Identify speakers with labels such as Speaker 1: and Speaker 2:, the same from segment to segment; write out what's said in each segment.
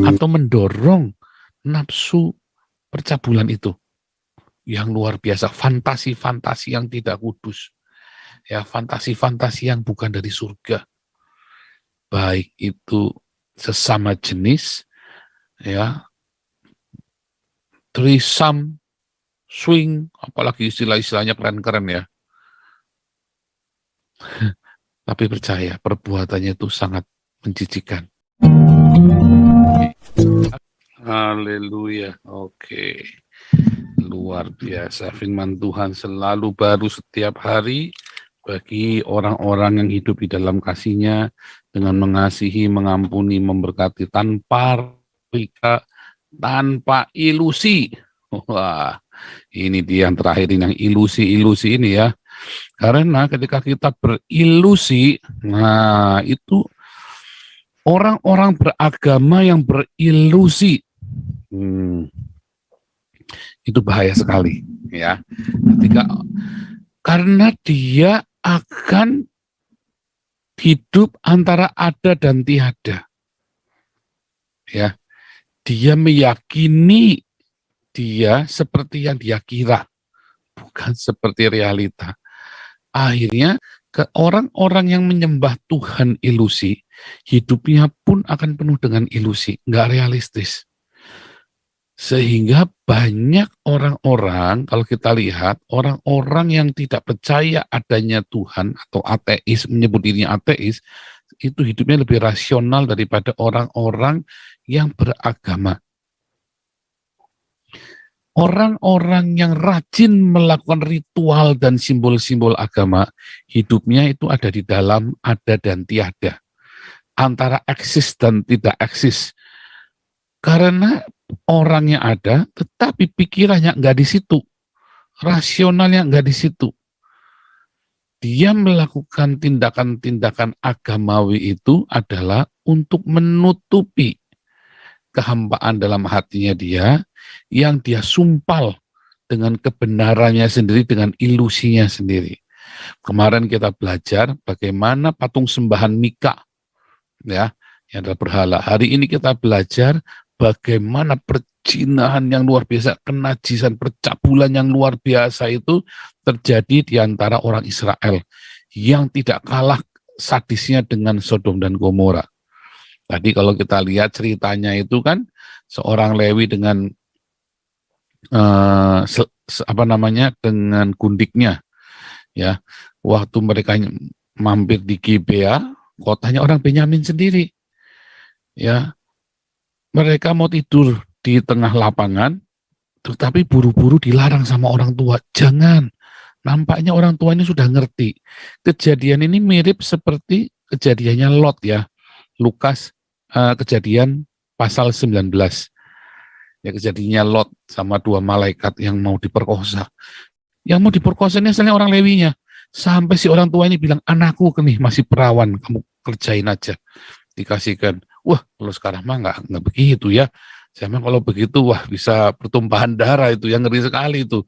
Speaker 1: atau mendorong nafsu percabulan itu yang luar biasa, fantasi-fantasi yang tidak kudus, ya, fantasi-fantasi yang bukan dari surga, baik itu sesama jenis, ya, threesome, swing, apalagi istilah-istilahnya keren-keren ya. Tapi percaya, perbuatannya itu sangat menjijikan. Haleluya. Oke. Luar biasa. Firman Tuhan selalu baru setiap hari bagi orang-orang yang hidup di dalam kasih-Nya dengan mengasihi, mengampuni, memberkati tanpa rika, tanpa ilusi. Wah, ini dia yang terakhir ini, yang ilusi-ilusi ini ya. Karena ketika kita berilusi, nah itu orang-orang beragama yang berilusi, itu bahaya sekali, ya. Karena dia akan hidup antara ada dan tiada, ya. Dia meyakini dia seperti yang dia kira, bukan seperti realita. Akhirnya ke orang-orang yang menyembah Tuhan ilusi, hidupnya pun akan penuh dengan ilusi, nggak realistis. Sehingga banyak orang-orang, kalau kita lihat, orang-orang yang tidak percaya adanya Tuhan atau ateis, menyebut dirinya ateis, itu hidupnya lebih rasional daripada orang-orang yang beragama. Orang-orang yang rajin melakukan ritual dan simbol-simbol agama, hidupnya itu ada di dalam ada dan tiada, antara eksis dan tidak eksis. Karena orangnya ada, tetapi pikirannya nggak di situ, rasionalnya nggak di situ. Dia melakukan tindakan-tindakan agamawi itu adalah untuk menutupi kehambaan dalam hatinya dia, yang dia sumpal dengan kebenarannya sendiri, dengan ilusinya sendiri. Kemarin kita belajar bagaimana patung sembahan Mika, ya, yang adalah berhala. Hari ini kita belajar bagaimana perjinahan yang luar biasa, kenajisan, percabulan yang luar biasa itu terjadi di antara orang Israel yang tidak kalah sadisnya dengan Sodom dan Gomora. Tadi kalau kita lihat ceritanya itu kan seorang Lewi dengan dengan gundiknya, ya, waktu mereka mampir di Gibea, kotanya orang Benyamin sendiri, ya, mereka mau tidur di tengah lapangan, tetapi buru-buru dilarang sama orang tua, jangan. Nampaknya orang tuanya sudah ngerti. Kejadian ini mirip seperti kejadiannya Lot, ya, Lukas, kejadian pasal 19. Ya, kejadiannya Lot sama dua malaikat yang mau diperkosa. Yang mau diperkosa ini asalnya orang Lewinya. Sampai si orang tua ini bilang, anakku nih masih perawan, kamu kerjain aja. Dikasihkan. Wah, kalau sekarang mah nggak begitu ya. Saya mah kalau begitu, wah, bisa pertumpahan darah itu, yang ngeri sekali itu.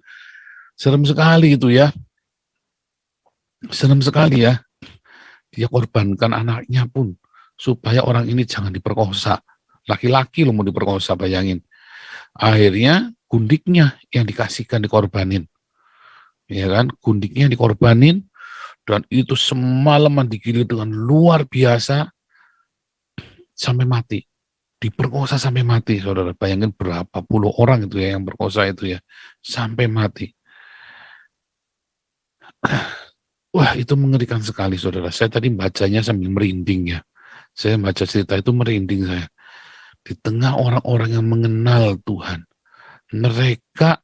Speaker 1: Serem sekali itu ya. Serem sekali ya. Dia korbankan anaknya pun supaya orang ini jangan diperkosa. Laki-laki lo mau diperkosa, bayangin. Akhirnya gundiknya yang dikasihkan, dikorbanin. Ya kan, gundiknya dikorbanin, dan itu semalaman digilir dengan luar biasa sampai mati. Diperkosa sampai mati, saudara. Bayangin berapa puluh orang itu ya yang berkosa itu ya, sampai mati. Wah, itu mengerikan sekali, saudara. Saya tadi bacanya sambil merinding ya. Saya baca cerita itu merinding saya. Di tengah orang-orang yang mengenal Tuhan, mereka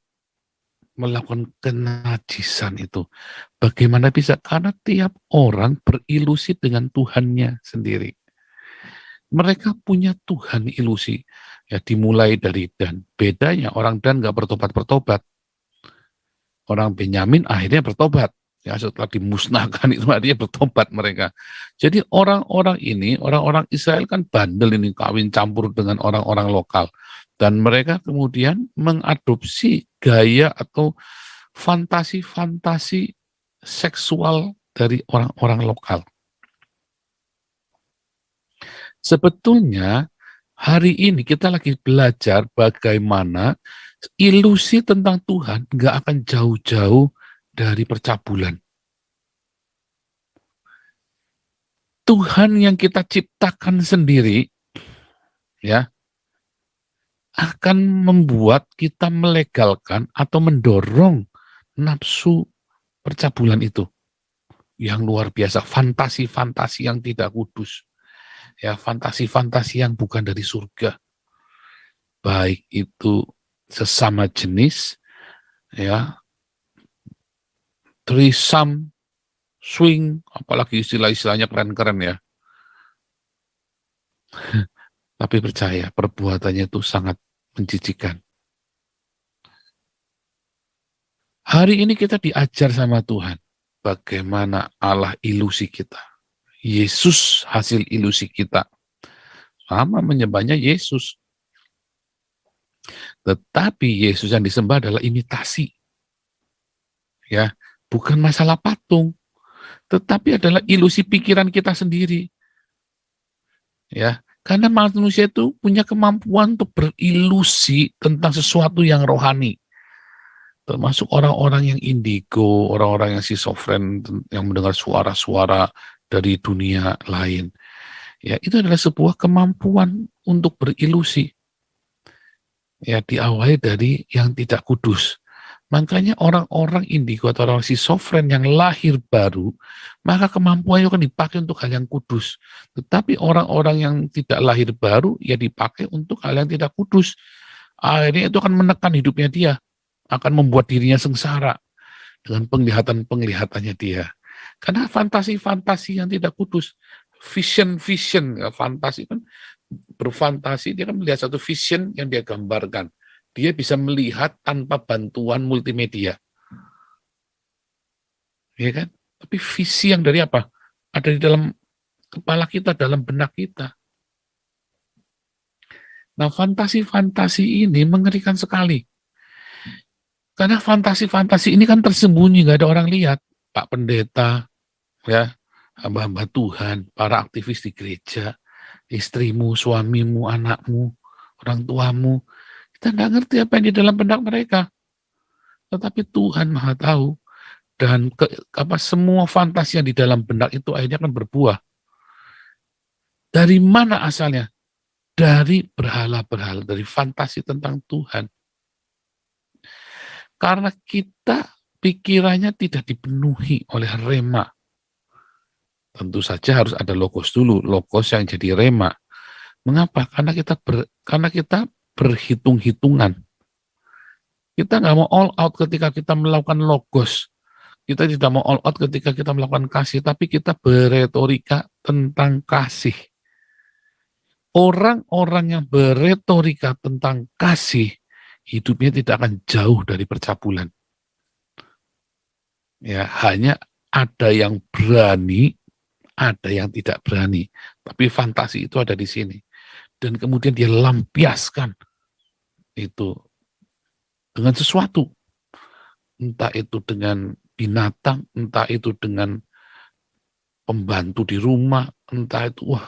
Speaker 1: melakukan kenajisan itu. Bagaimana bisa? Karena tiap orang berilusi dengan Tuhannya sendiri. Mereka punya Tuhan ilusi. Ya, dimulai dari Dan. Bedanya orang Dan nggak bertobat-bertobat. Orang Benyamin akhirnya bertobat. Ya, setelah dimusnahkan itu dia bertobat mereka. Jadi orang-orang ini, orang-orang Israel kan bandel ini, kawin campur dengan orang-orang lokal. Dan mereka kemudian mengadopsi gaya atau fantasi-fantasi seksual dari orang-orang lokal. Sebetulnya Hari ini kita lagi belajar bagaimana ilusi tentang Tuhan nggak akan jauh-jauh dari percabulan. Tuhan yang kita ciptakan sendiri, ya, akan membuat kita melegalkan atau mendorong nafsu percabulan itu. Yang luar biasa, fantasi-fantasi yang tidak kudus. Ya, fantasi-fantasi yang bukan dari surga. Baik itu sesama jenis, ya, threesome, swing, apalagi istilah-istilahnya keren-keren ya. Tapi percaya, perbuatannya itu sangat menjijikan. Hari ini kita diajar sama Tuhan, bagaimana Allah ilusi kita. Yesus hasil ilusi kita. Sama menyembahnya Yesus. Tetapi Yesus yang disembah adalah imitasi. Ya, bukan masalah patung, tetapi adalah ilusi pikiran kita sendiri. Ya, karena manusia itu punya kemampuan untuk berilusi tentang sesuatu yang rohani. Termasuk orang-orang yang indigo, orang-orang yang schizofren, yang mendengar suara-suara dari dunia lain. Ya, itu adalah sebuah kemampuan untuk berilusi. Ya, diawali dari yang tidak kudus. Makanya orang-orang indigo atau orang schizofren yang lahir baru, maka kemampuannya akan dipakai untuk hal yang kudus. Tetapi orang-orang yang tidak lahir baru, ya dipakai untuk hal yang tidak kudus. Akhirnya itu akan menekan hidupnya dia, akan membuat dirinya sengsara dengan penglihatan-penglihatannya dia. Karena fantasi-fantasi yang tidak kudus, vision-vision, ya, fantasi kan berfantasi, dia kan melihat satu vision yang dia gambarkan. Dia bisa melihat tanpa bantuan multimedia. Ya kan? Tapi visi yang dari apa? Ada di dalam kepala kita, dalam benak kita. Nah, fantasi-fantasi ini mengerikan sekali. Karena fantasi-fantasi ini kan tersembunyi, nggak ada orang lihat. Pak Pendeta, ya, hamba-hamba Tuhan, para aktivis di gereja, istrimu, suamimu, anakmu, orang tuamu, kita nggak ngerti apa yang di dalam benak mereka. Tetapi Tuhan Maha tahu. Dan semua fantasi yang di dalam benak itu akhirnya akan berbuah. Dari mana asalnya? Dari berhala-berhala, dari fantasi tentang Tuhan. Karena kita pikirannya tidak dipenuhi oleh rema. Tentu saja harus ada logos dulu, logos yang jadi rema. Mengapa? Karena kita berhitung-hitungan. Kita nggak mau all out ketika kita melakukan logos. Kita tidak mau all out ketika kita melakukan kasih, tapi kita beretorika tentang kasih. Orang-orang yang beretorika tentang kasih, hidupnya tidak akan jauh dari percabulan. Ya, hanya ada yang berani, ada yang tidak berani. Tapi fantasi itu ada di sini. Dan kemudian dia lampiaskan itu dengan sesuatu. Entah itu dengan binatang, entah itu dengan pembantu di rumah, entah itu, wah,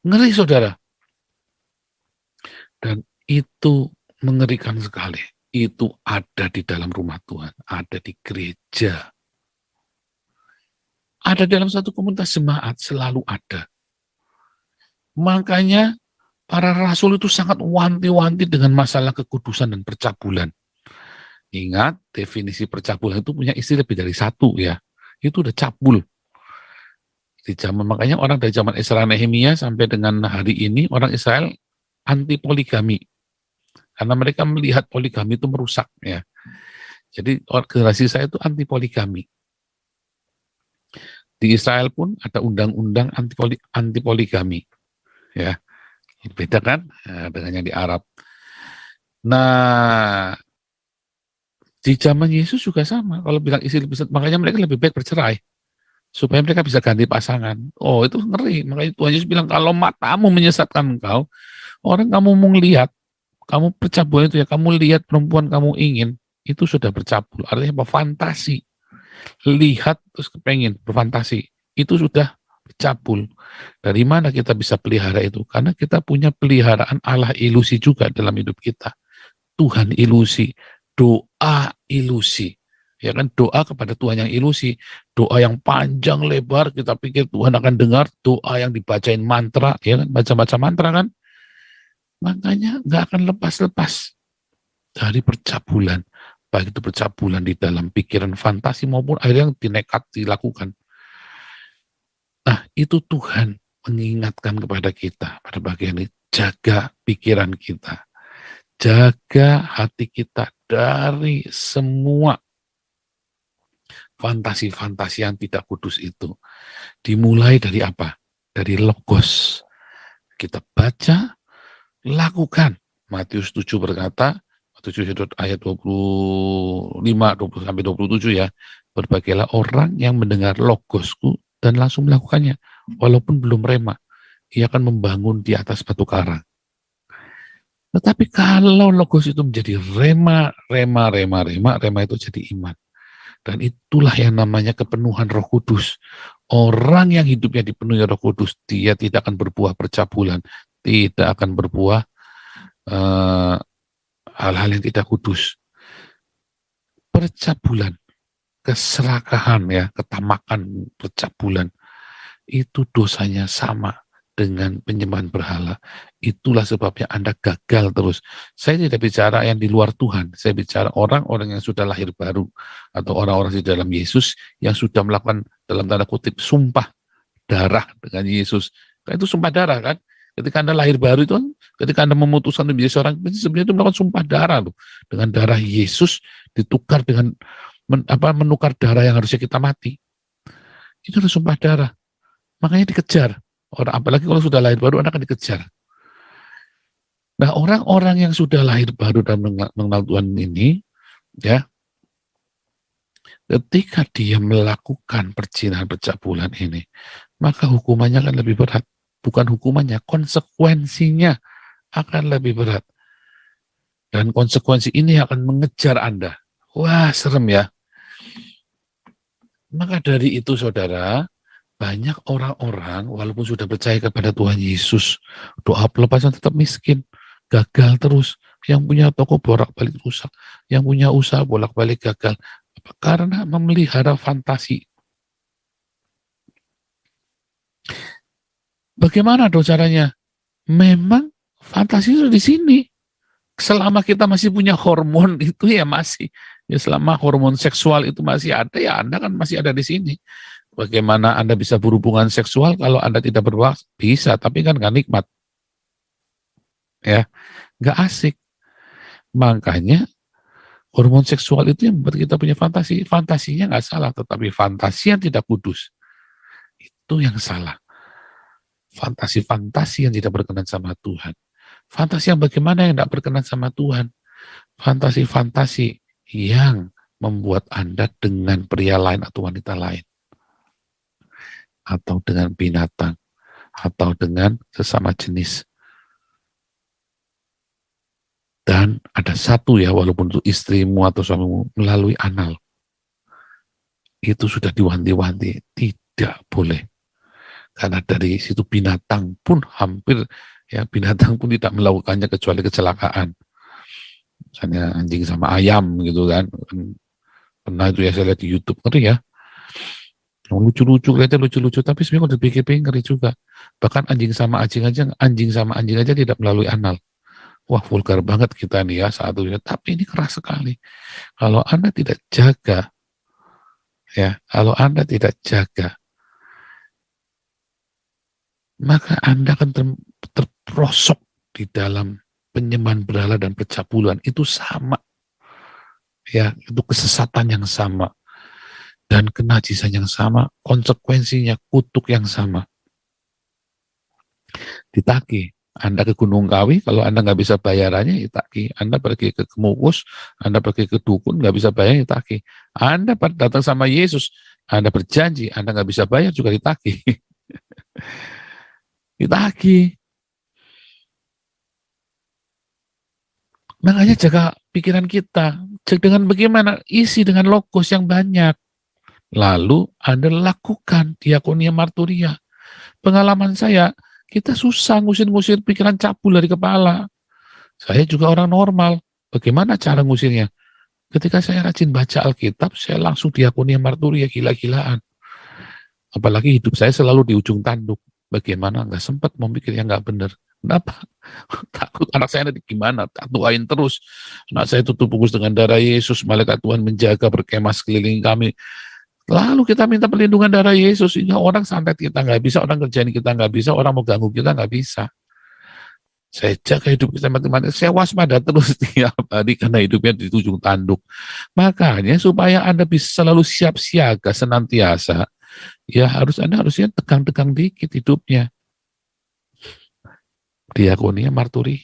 Speaker 1: ngeri saudara. Dan itu mengerikan sekali. Itu ada di dalam rumah Tuhan, ada di gereja. Ada dalam satu komunitas jemaat, selalu ada. Makanya para rasul itu sangat wanti-wanti dengan masalah kekudusan dan percabulan. Ingat, definisi percabulan itu punya istilah lebih dari satu ya. Itu udah cabul. Di zaman, makanya orang dari zaman Esra Nehemia sampai dengan hari ini, orang Israel anti poligami. Karena mereka melihat poligami itu merusak ya. Jadi generasi saya itu anti poligami. Di Israel pun ada undang-undang anti poligami. Ya. Beda kan dengan yang di Arab. Nah, di zaman Yesus juga sama. Kalau bilang istri lebih, makanya mereka lebih baik bercerai supaya mereka bisa ganti pasangan. Oh, itu ngeri. Makanya Tuhan Yesus bilang, kalau matamu menyesatkan engkau, orang kamu mau lihat, kamu percabulan itu ya, kamu lihat perempuan kamu ingin, itu sudah bercabul. Artinya apa? Fantasi. Lihat terus kepengen, berfantasi. Itu sudah bercabul. Dari mana kita bisa pelihara itu? Karena kita punya peliharaan Allah ilusi juga dalam hidup kita. Tuhan ilusi, doa ilusi. Ya kan, doa kepada Tuhan yang ilusi, doa yang panjang lebar, kita pikir Tuhan akan dengar, doa yang dibacain mantra, ya kan, baca-baca mantra kan, makanya nggak akan lepas-lepas dari percabulan, baik itu percabulan di dalam pikiran fantasi maupun akhirnya yang dinekat dilakukan. Nah, itu Tuhan mengingatkan kepada kita pada bagian ini, jaga pikiran kita, jaga hati kita dari semua fantasi-fantasi yang tidak kudus itu. Dimulai dari apa? Dari logos. Kita baca, lakukan. Matius 7 berkata, Matius 7 ayat 25 20 sampai 27 ya. Berbagailah orang yang mendengar logosku dan langsung melakukannya, walaupun belum rema. Ia akan membangun di atas batu karang. Tetapi kalau logos itu menjadi rema itu jadi iman. Dan itulah yang namanya kepenuhan Roh Kudus. Orang yang hidupnya dipenuhi Roh Kudus, dia tidak akan berbuah percabulan, tidak akan berbuah hal-hal yang tidak kudus. Percabulan, keserakahan ya, ketamakan percabulan, itu dosanya sama dengan penyembahan berhala. Itulah sebabnya Anda gagal terus. Saya tidak bicara yang di luar Tuhan, saya bicara orang-orang yang sudah lahir baru, atau orang-orang di dalam Yesus yang sudah melakukan dalam tanda kutip sumpah darah dengan Yesus. Kan itu sumpah darah kan? Ketika Anda lahir baru itu, ketika Anda memutuskan untuk menjadi seorang, sebenarnya itu melakukan sumpah darah loh. Dengan darah Yesus ditukar dengan menukar darah yang harusnya kita mati. Itu adalah sumpah darah. Makanya dikejar. Orang, apalagi kalau sudah lahir baru, anak akan dikejar. Nah, orang-orang yang sudah lahir baru dan mengenal Tuhan ini, ya, ketika dia melakukan perzinahan percabulan ini, maka hukumannya akan lebih berat. Bukan hukumannya, konsekuensinya akan lebih berat. Dan konsekuensi ini akan mengejar Anda. Wah, serem ya. Maka dari itu, saudara, banyak orang-orang walaupun sudah percaya kepada Tuhan Yesus, doa pelepasan tetap miskin, gagal terus. Yang punya toko bolak-balik rusak, yang punya usaha bolak-balik gagal. Karena memelihara fantasi. Bagaimana dong caranya? Memang fantasi itu di sini. Selama kita masih punya hormon itu ya masih. Ya selama hormon seksual itu masih ada, ya Anda kan masih ada di sini. Bagaimana Anda bisa berhubungan seksual kalau Anda tidak berbuat? Bisa, tapi kan nggak nikmat. Ya, nggak asik. Makanya hormon seksual itu yang membuat kita punya fantasi. Fantasinya nggak salah, tetapi fantasi yang tidak kudus itu yang salah. Fantasi-fantasi yang tidak berkenan sama Tuhan. Fantasi yang bagaimana yang tidak berkenan sama Tuhan? Fantasi-fantasi yang membuat Anda dengan pria lain atau wanita lain, atau dengan binatang, atau dengan sesama jenis. Dan ada satu ya, walaupun itu istrimu atau suamimu, melalui anal. Itu sudah diwanti-wanti, tidak boleh. Karena dari situ binatang pun hampir, ya binatang pun tidak melakukannya kecuali kecelakaan. Misalnya anjing sama ayam gitu kan. Pernah itu ya saya lihat di YouTube, ngeri ya. Lucu-lucu, kelihatannya lucu-lucu, tapi sebenarnya kalau dipikir-pikir ngeri juga. Bahkan anjing sama anjing aja tidak melalui anal. Wah, vulgar banget kita nih ya saat itu. Tapi ini keras sekali. Kalau Anda tidak jaga, ya, kalau Anda tidak jaga, maka Anda akan terperosok di dalam penyembahan berhala dan percabulan. Itu sama. Ya, itu kesesatan yang sama. Dan kenajisan yang sama, konsekuensinya kutuk yang sama. Ditagih. Anda ke Gunung Kawi, kalau Anda nggak bisa bayarannya, ditagih. Anda pergi ke Kemukus, Anda pergi ke dukun, nggak bisa bayar, ditagih. Anda datang sama Yesus, Anda berjanji, Anda nggak bisa bayar, juga ditagih. Ditagih. Makanya jaga pikiran kita. Dengan bagaimana? Isi dengan logos yang banyak. Lalu Anda lakukan diakonia marturia. Pengalaman saya, kita susah ngusir-ngusir pikiran cabul dari kepala. Saya juga orang normal. Bagaimana cara ngusirnya? Ketika saya rajin baca Alkitab, saya langsung diakoni marturi, ya gila-gilaan. Apalagi hidup saya selalu di ujung tanduk. Bagaimana? Nggak sempat mau mikir yang nggak benar. Kenapa? Takut anak saya nanti gimana? Tak doain terus. Anak saya tutup bungkus dengan darah Yesus. Malaikat Tuhan menjaga berkemah sekeliling kami. Lalu kita minta perlindungan darah Yesus. Sehingga orang santet kita nggak bisa, orang kerjain kita nggak bisa, orang mau ganggu kita nggak bisa. Saya jaga hidup kita mati-mati. Saya waspada terus tiap hari karena hidupnya di ujung tanduk. Makanya supaya Anda bisa selalu siap siaga senantiasa, ya Anda harusnya tegang-tegang dikit hidupnya. Diakonia marturi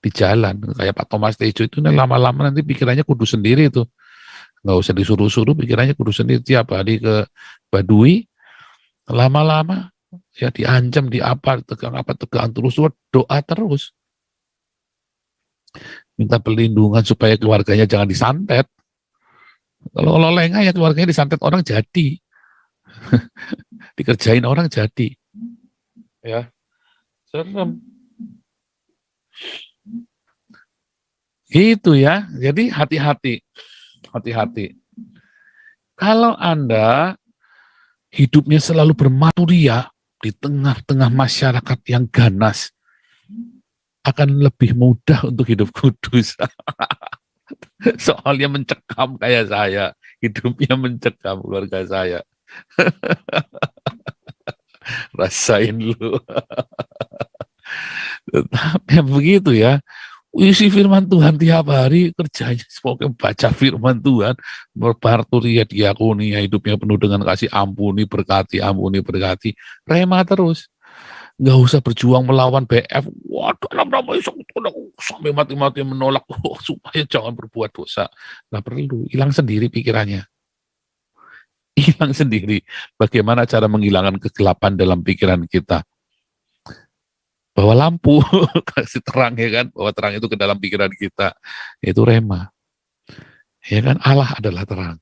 Speaker 1: di jalan kayak Pak Thomas Tejo itu lama-lama nanti pikirannya kudu sendiri tuh, nggak usah disuruh-suruh, pikirannya kudu sendiri. Tiap hari ke Baduy, lama-lama ya diancam, tegang terus, doa terus, minta perlindungan supaya keluarganya jangan disantet. Kalau lengah ya keluarganya disantet orang jadi, dikerjain orang jadi, ya serem. Gitu ya, jadi hati-hati. Kalau Anda hidupnya selalu bermaturia di tengah-tengah masyarakat yang ganas, akan lebih mudah untuk hidup kudus. Soalnya mencekam kayak saya, hidupnya mencekam keluarga saya. Rasain lu. Tetapi begitu ya, isi firman Tuhan tiap hari, kerjanya semoga baca firman Tuhan, berparturia diakonia, hidupnya penuh dengan kasih, ampuni berkati, rema terus. Nggak usah berjuang melawan BF, waduh dalam nama Yesus sampai mati-mati menolak, supaya jangan berbuat dosa. Nggak perlu, hilang sendiri pikirannya. Hilang sendiri. Bagaimana cara menghilangkan kegelapan dalam pikiran kita? Bawa lampu, kasih terang ya kan, bawa terang itu ke dalam pikiran kita, itu rema. Ya kan, Allah adalah terang.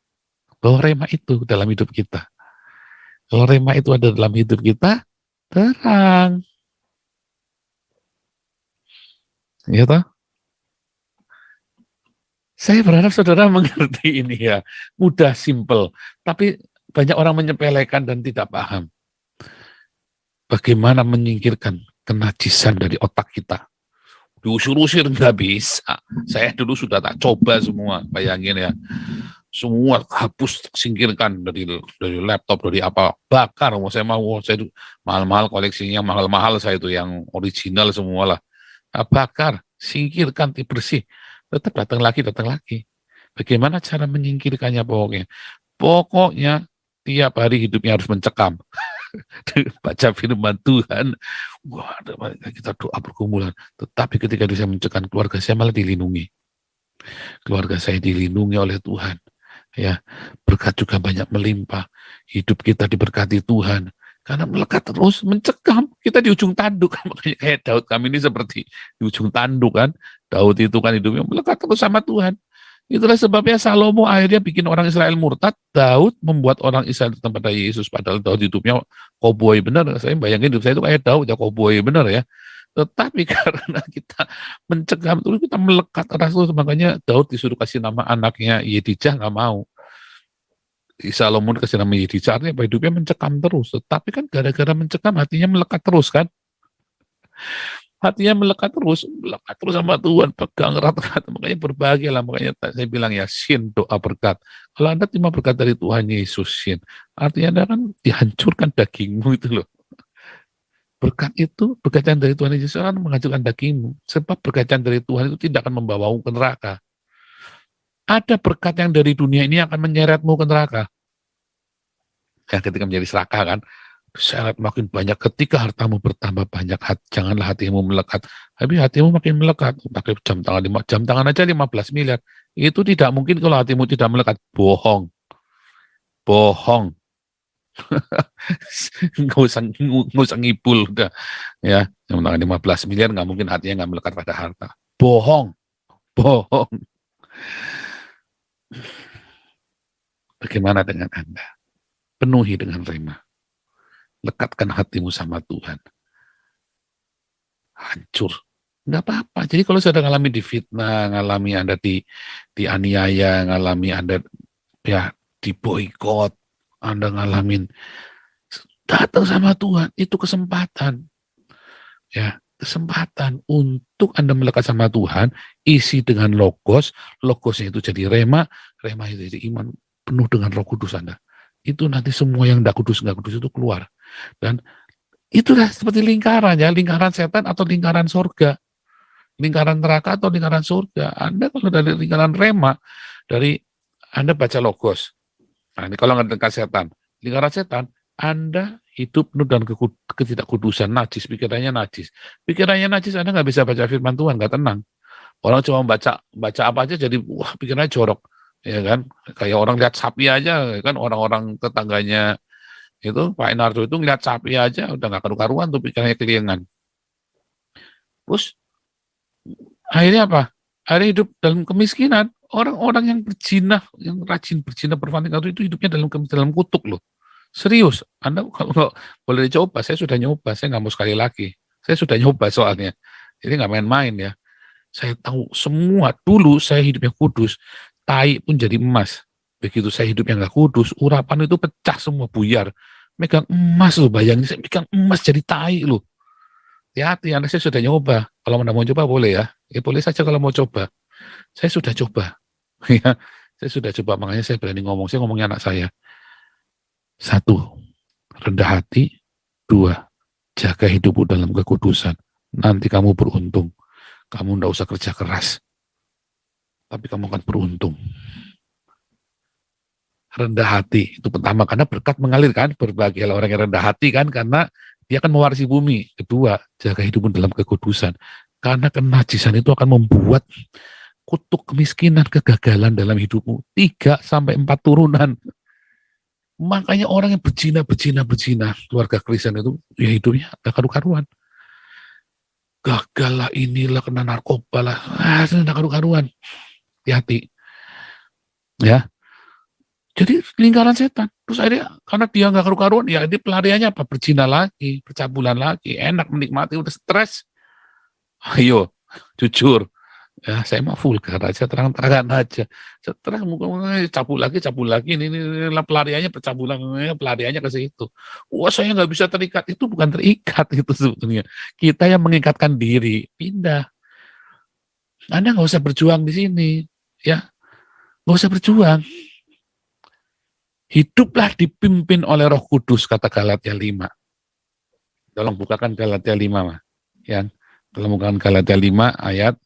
Speaker 1: Bawa rema itu dalam hidup kita. Kalau rema itu ada dalam hidup kita, terang. Ya toh? Saya berharap saudara mengerti ini ya. Mudah, simple. Tapi banyak orang menyepelekan dan tidak paham. Bagaimana menyingkirkan kenajisan dari otak kita. Diusir-usir nggak bisa. Saya dulu sudah tak coba semua, bayangin ya. Semua hapus, singkirkan dari laptop, dari apa, bakar. Saya mahal-mahal koleksinya, mahal-mahal saya itu yang original semua lah. Bakar, singkirkan, bersih. Tetap datang lagi. Bagaimana cara menyingkirkannya pokoknya? Pokoknya tiap hari hidupnya harus mencekam. Baca firman Tuhan, wah, kita doa bergumulan. Tetapi ketika saya mencekam, keluarga saya malah dilindungi. Keluarga saya dilindungi oleh Tuhan. Ya, berkat juga banyak melimpah. Hidup kita diberkati Tuhan. Karena melekat terus, mencekam. Kita di ujung tanduk. Makanya kayak Daud, kami ini seperti di ujung tanduk kan. Daud itu kan hidupnya melekat terus sama Tuhan. Itulah sebabnya Salomo akhirnya bikin orang Israel murtad. Daud membuat orang Israel datang pada Yesus. Padahal Daud hidupnya koboi benar. Saya bayangin hidup saya itu kayak Daud ya, koboi benar ya. Tetapi karena kita mencegah terus, kita melekat terus, makanya Daud disuruh kasih nama anaknya Yedijah, nggak mau. Salomo kasih nama Yedijah, artinya hidupnya mencekam terus. Tetapi kan gara-gara mencekam, hatinya melekat terus kan. Hatinya melekat terus sama Tuhan, pegang erat-erat, makanya berbahagialah. Makanya saya bilang ya, Shin, doa berkat. Kalau Anda terima berkat dari Tuhan Yesus, Shin, artinya Anda kan dihancurkan dagingmu itu loh. Berkat itu, berkat yang dari Tuhan Yesus akan menghancurkan dagingmu. Sebab berkat yang dari Tuhan itu tidak akan membawamu ke neraka. Ada berkat yang dari dunia ini akan menyeretmu ke neraka. Ya, ketika menjadi serakah kan, syarat makin banyak. Ketika hartamu bertambah banyak, janganlah hatimu melekat. Tapi hatimu makin melekat, pakai jam tangan aja 15 miliar. Itu tidak mungkin kalau hatimu tidak melekat. Bohong. nggak usah ngibul udah ya. Jam tangan 15 miliar nggak mungkin hatinya nggak melekat pada harta. Bohong. Bagaimana dengan Anda? Penuhi dengan rema. lekatkan hatimu sama Tuhan. Hancur. Nggak apa-apa. Jadi kalau sudah ngalami difitnah, ngalami Anda dianiaya, ngalami Anda ya diboikot, Anda ngalamin, datang sama Tuhan, itu kesempatan. Ya, kesempatan untuk Anda melekat sama Tuhan, isi dengan logosnya itu jadi rema itu jadi iman, penuh dengan Roh Kudus Anda. Itu nanti semua yang nggak kudus itu keluar. Dan itulah seperti lingkaran ya, lingkaran setan atau lingkaran surga. Lingkaran neraka atau lingkaran surga. Anda kalau dari lingkaran rema, dari Anda baca logos. Nah, ini kalau nggak setan. Lingkaran setan, Anda hidup penuh dengan ketidakkudusan, najis, pikirannya najis. Pikirannya najis, Anda nggak bisa baca firman Tuhan, nggak tenang. Orang cuma baca apa aja jadi, wah pikirannya jorok. Ya kan, kayak orang lihat sapi aja, kan orang-orang tetangganya itu, Pak Enarto itu ngeliat sapi aja, udah nggak karu-karuan tuh pikirannya keliengan. Terus, akhirnya apa? Akhirnya hidup dalam kemiskinan. Orang-orang yang berzina, yang rajin berzina berfornicator itu hidupnya dalam kutuk loh. Serius, Anda kalau boleh dicoba, saya sudah nyoba, saya nggak mau sekali lagi. Saya sudah nyoba soalnya. Jadi nggak main-main ya. Saya tahu semua, dulu saya hidupnya kudus, tai pun jadi emas. Begitu saya hidupnya nggak kudus, urapan itu pecah semua, buyar. Megang emas loh, bayangin, saya megang emas jadi tai loh. Hati-hati, Anda saya sudah nyoba. Kalau Anda mau coba boleh ya. Ya boleh saja kalau mau coba. Saya sudah coba. Ya, saya sudah coba, makanya saya berani ngomong. Saya ngomongnya anak saya. 1, rendah hati. 2, jaga hidupmu dalam kekudusan. Nanti kamu beruntung. Kamu tidak usah kerja keras. Tapi kamu akan beruntung. Rendah hati itu pertama, karena berkat mengalir kan, berbahagialah orang yang rendah hati kan, karena dia akan mewarisi bumi. Kedua, jaga hidupmu dalam kekudusan, karena kenajisan itu akan membuat kutuk kemiskinan, kegagalan dalam hidupmu 3-4 turunan. Makanya orang yang berzina, keluarga Kristen itu ya hidupnya gak karu-karuan. Gagal lah, inilah, kena narkoba lah, gak karu-karuan. Hati-hati ya. Jadi lingkaran setan. Terus akhirnya karena dia nggak karu-karuan, ya dia pelariannya apa? Berzina lagi, percabulan lagi, enak menikmati, udah stres. Ayo, jujur. Ya, saya mah vulgar aja, terang-terangan aja. Stres, cabul lagi, ini pelariannya percabulan, pelariannya ke situ. Wah, saya nggak bisa terikat. Itu bukan terikat, itu sebetulnya. Kita yang mengikatkan diri, pindah. Anda nggak usah berjuang di sini. Ya, nggak usah berjuang. Hiduplah dipimpin oleh Roh Kudus, kata Galatia 5. Tolong bukakan Galatia 5, Mas. Ya. Tolong bukakan Galatia 5 ayat,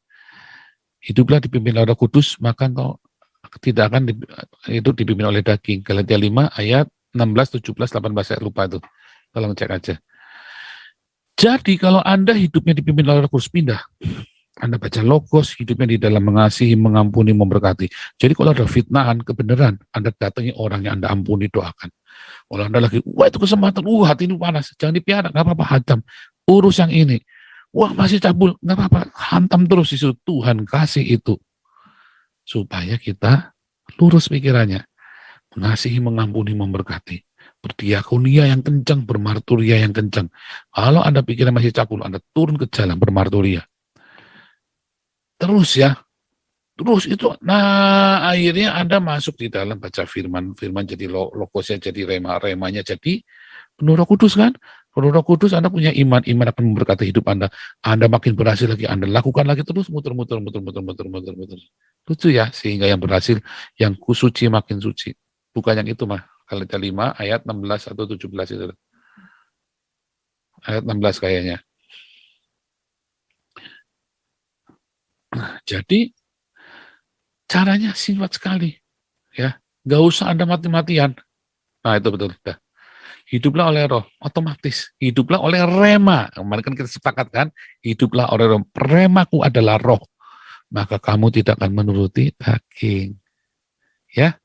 Speaker 1: hiduplah dipimpin oleh Roh Kudus, maka engkau tidak akan itu dipimpin oleh daging. Galatia 5 ayat 16, 17, 18, saya lupa itu. Tolong cek aja. Jadi kalau Anda hidupnya dipimpin oleh Roh Kudus, pindah. Anda baca logos, hidupnya di dalam mengasihi, mengampuni, memberkati. Jadi kalau ada fitnahan, kebenaran, Anda datangi orang yang Anda ampuni, doakan. Kalau Anda lagi, wah itu kesempatan, hati ini panas, jangan dipiara, nggak apa-apa, hantam. Urus yang ini. Wah masih cabul, nggak apa-apa, hantam terus itu. Tuhan kasih itu. Supaya kita lurus pikirannya. Mengasihi, mengampuni, memberkati. Berdiakonia yang kencang, bermarturia yang kencang. Kalau Anda pikirnya masih cabul, Anda turun ke jalan bermarturia. Terus ya, terus itu, nah akhirnya Anda masuk di dalam baca firman jadi logosnya jadi remanya jadi penuh Roh Kudus kan, penuh Roh Kudus, Anda punya iman akan memberkati hidup Anda makin berhasil lagi, Anda lakukan lagi terus, muter. Lucu ya, sehingga yang berhasil, yang kusuci makin suci. Bukan yang itu mah, Galatia 5 ayat 16 atau 17 itu. Ayat 16 kayaknya. Jadi caranya singkat sekali, ya, nggak usah Anda mati-matian. Nah itu betul, dah. Hiduplah oleh Roh, otomatis. Hiduplah oleh rema. Kemarin kan kita sepakatkan, hiduplah oleh Roh. Remaku adalah Roh, maka kamu tidak akan menuruti daging. Ya,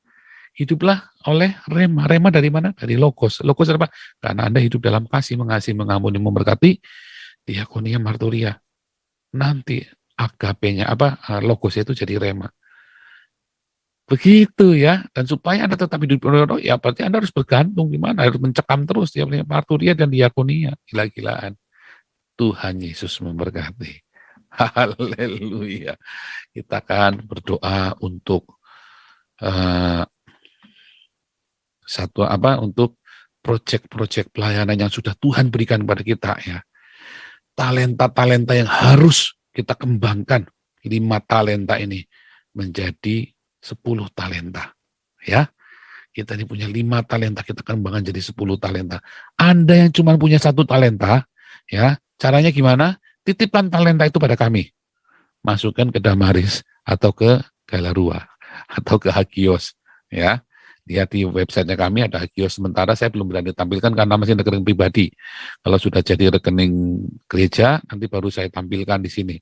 Speaker 1: hiduplah oleh rema. Rema dari mana? Dari logos. Logos apa? Karena Anda hidup dalam kasih, mengasihi, mengampuni, memberkati, diakonia, marturia. Nanti agapenya logosnya itu jadi rema. Begitu ya, dan supaya Anda tetap hidup roh, ya berarti Anda harus bergantung di mana, harus mencekam terus ya marturia dan diakonia, gila-gilaan. Tuhan Yesus memberkati. Haleluya. Kita akan berdoa untuk untuk proyek-proyek pelayanan yang sudah Tuhan berikan kepada kita ya. Talenta-talenta yang harus kita kembangkan, 5 talenta ini menjadi 10 talenta. Ya, kita ini punya 5 talenta, kita kembangkan jadi 10 talenta. Anda yang cuma punya 1 talenta, ya, caranya gimana? Titipkan talenta itu pada kami. Masukkan ke Damaris atau ke Galarua atau ke Hagios, ya. Lihat di websitenya kami ada Hagios, sementara saya belum berani tampilkan karena masih rekening pribadi. Kalau sudah jadi rekening gereja, nanti baru saya tampilkan di sini.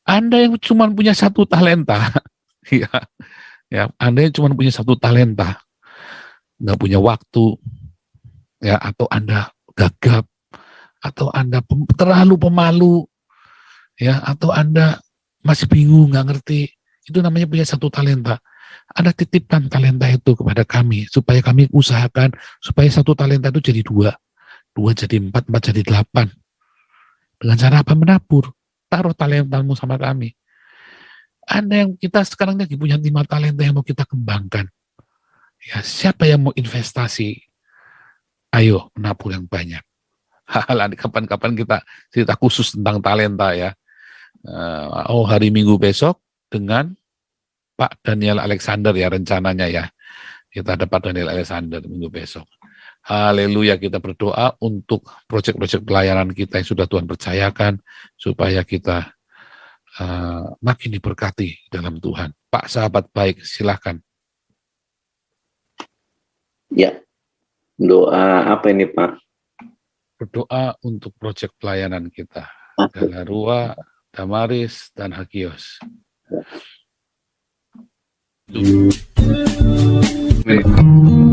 Speaker 1: Anda yang cuma punya 1 talenta, ya, Anda yang cuma punya 1 talenta, nggak punya waktu, ya, atau Anda gagap, atau Anda terlalu pemalu, ya, atau Anda masih bingung, nggak ngerti, itu namanya punya 1 talenta. Anda titipkan talenta itu kepada kami, supaya kami usahakan, supaya 1 talenta itu jadi 2, 2 jadi 4, 4 jadi 8. Dengan cara apa? Menabur. Taruh talentamu sama kami. Anda yang kita sekarang lagi punya 5 talenta yang mau kita kembangkan. Ya, siapa yang mau investasi? Ayo, menabur yang banyak. Kapan-kapan kita cerita khusus tentang talenta ya. Hari Minggu besok dengan Pak Daniel Alexander ya rencananya ya. Kita ada Pak Daniel Alexander minggu besok. Haleluya, kita berdoa untuk proyek-proyek pelayanan kita yang sudah Tuhan percayakan, supaya kita makin diberkati dalam Tuhan. Pak sahabat baik, silakan.
Speaker 2: Ya, doa apa ini Pak?
Speaker 1: Berdoa untuk proyek pelayanan kita. Galarua, Damaris, dan Hagios. Amin.